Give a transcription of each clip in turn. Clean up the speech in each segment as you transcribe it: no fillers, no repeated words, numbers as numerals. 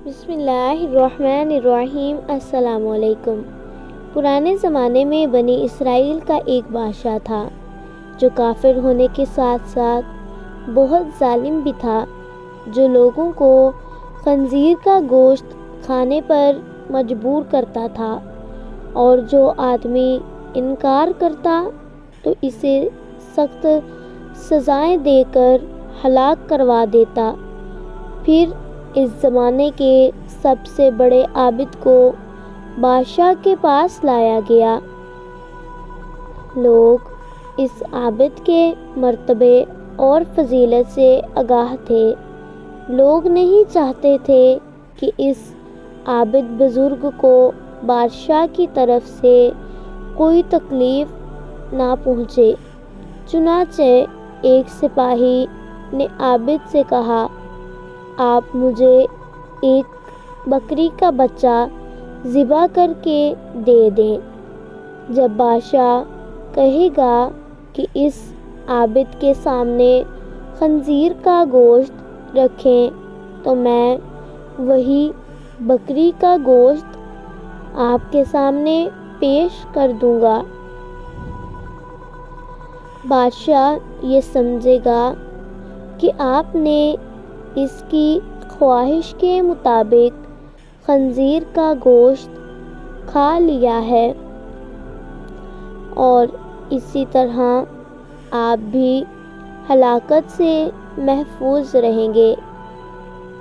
بسم اللہ الرحمن الرحیم۔ السلام علیکم۔ پرانے زمانے میں بنی اسرائیل کا ایک بادشاہ تھا جو کافر ہونے کے ساتھ ساتھ بہت ظالم بھی تھا، جو لوگوں کو خنزیر کا گوشت کھانے پر مجبور کرتا تھا، اور جو آدمی انکار کرتا تو اسے سخت سزائیں دے کر ہلاک کروا دیتا۔ پھر اس زمانے کے سب سے بڑے عابد کو بادشاہ کے پاس لایا گیا۔ لوگ اس عابد کے مرتبے اور فضیلت سے آگاہ تھے۔ لوگ نہیں چاہتے تھے کہ اس عابد بزرگ کو بادشاہ کی طرف سے کوئی تکلیف نہ پہنچے۔ چنانچہ ایک سپاہی نے عابد سے کہا، آپ مجھے ایک بکری کا بچہ ذبح کر کے دے دیں۔ جب بادشاہ کہے گا کہ اس عابد کے سامنے خنزیر کا گوشت رکھیں تو میں وہی بکری کا گوشت آپ کے سامنے پیش کر دوں گا۔ بادشاہ یہ سمجھے گا کہ آپ نے اس کی خواہش کے مطابق خنزیر کا گوشت کھا لیا ہے، اور اسی طرح آپ بھی ہلاکت سے محفوظ رہیں گے۔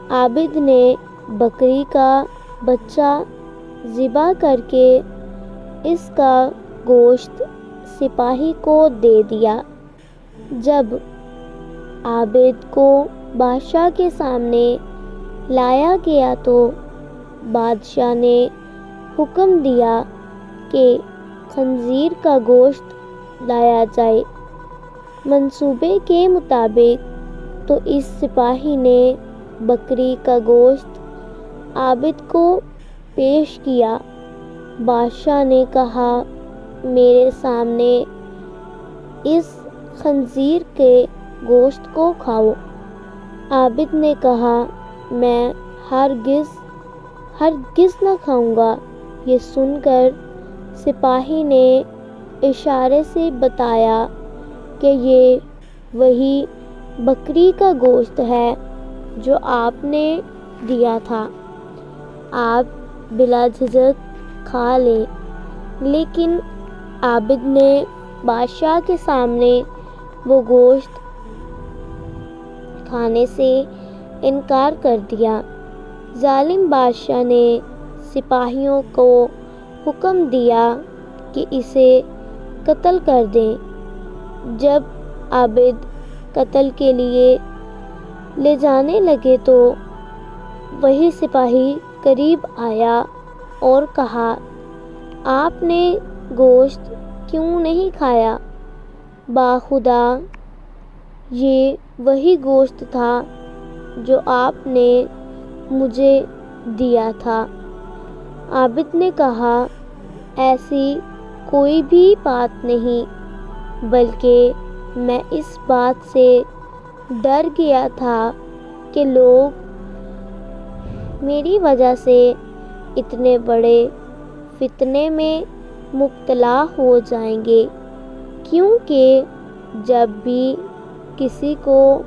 عابد نے بکری کا بچہ ذبح کر کے اس کا گوشت سپاہی کو دے دیا۔ جب عابد کو بادشاہ کے سامنے لایا گیا تو بادشاہ نے حکم دیا کہ خنزیر کا گوشت لایا جائے۔ منصوبے کے مطابق تو اس سپاہی نے بکری کا گوشت عابد کو پیش کیا۔ بادشاہ نے کہا، میرے سامنے اس خنزیر کے گوشت کو کھاؤ۔ عابد نے کہا، میں ہرگز نہ کھاؤں گا۔ یہ سن کر سپاہی نے اشارے سے بتایا کہ یہ وہی بکری کا گوشت ہے جو آپ نے دیا تھا، آپ بلا جھجک کھا لیں۔ لیکن عابد نے بادشاہ کے سامنے وہ گوشت کھانے سے انکار کر دیا۔ ظالم بادشاہ نے سپاہیوں کو حکم دیا کہ اسے قتل کر دیں۔ جب عابد قتل کے لیے لے جانے لگے تو وہی سپاہی قریب آیا اور کہا، آپ نے گوشت کیوں نہیں کھایا؟ باخدا یہ وہی گوشت تھا جو آپ نے مجھے دیا تھا۔ عابد نے کہا، ایسی کوئی بھی بات نہیں، بلکہ میں اس بات سے ڈر گیا تھا کہ لوگ میری وجہ سے اتنے بڑے فتنے میں مبتلا ہو جائیں گے، کیونکہ جب بھی کسی کو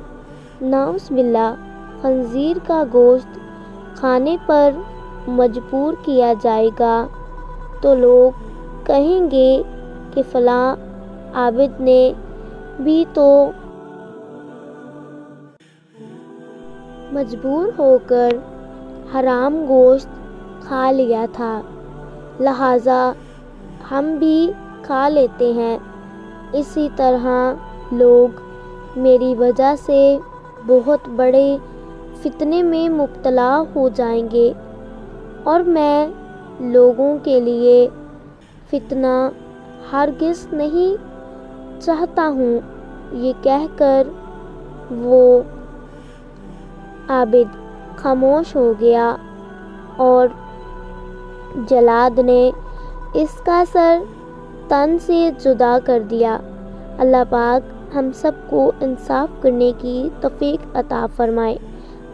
نعوذ باللہ خنزیر کا گوشت کھانے پر مجبور کیا جائے گا تو لوگ کہیں گے کہ فلاں عابد نے بھی تو مجبور ہو کر حرام گوشت کھا لیا تھا، لہٰذا ہم بھی کھا لیتے ہیں۔ اسی طرح لوگ میری وجہ سے بہت بڑے فتنے میں مبتلا ہو جائیں گے، اور میں لوگوں کے لیے فتنہ ہرگز نہیں چاہتا ہوں۔ یہ کہہ کر وہ عابد خاموش ہو گیا، اور جلاد نے اس کا سر تن سے جدا کر دیا۔ اللہ پاک ہم سب کو انصاف کرنے کی توفیق عطا فرمائے۔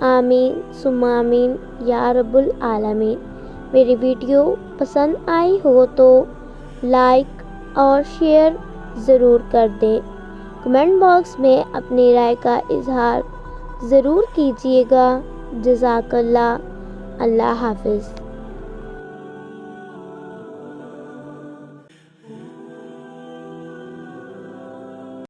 آمین ثم آمین یا رب العالمین۔ میری ویڈیو پسند آئی ہو تو لائک اور شیئر ضرور کر دیں۔ کمنٹ باکس میں اپنی رائے کا اظہار ضرور کیجیے گا۔ جزاک اللہ۔ اللہ حافظ۔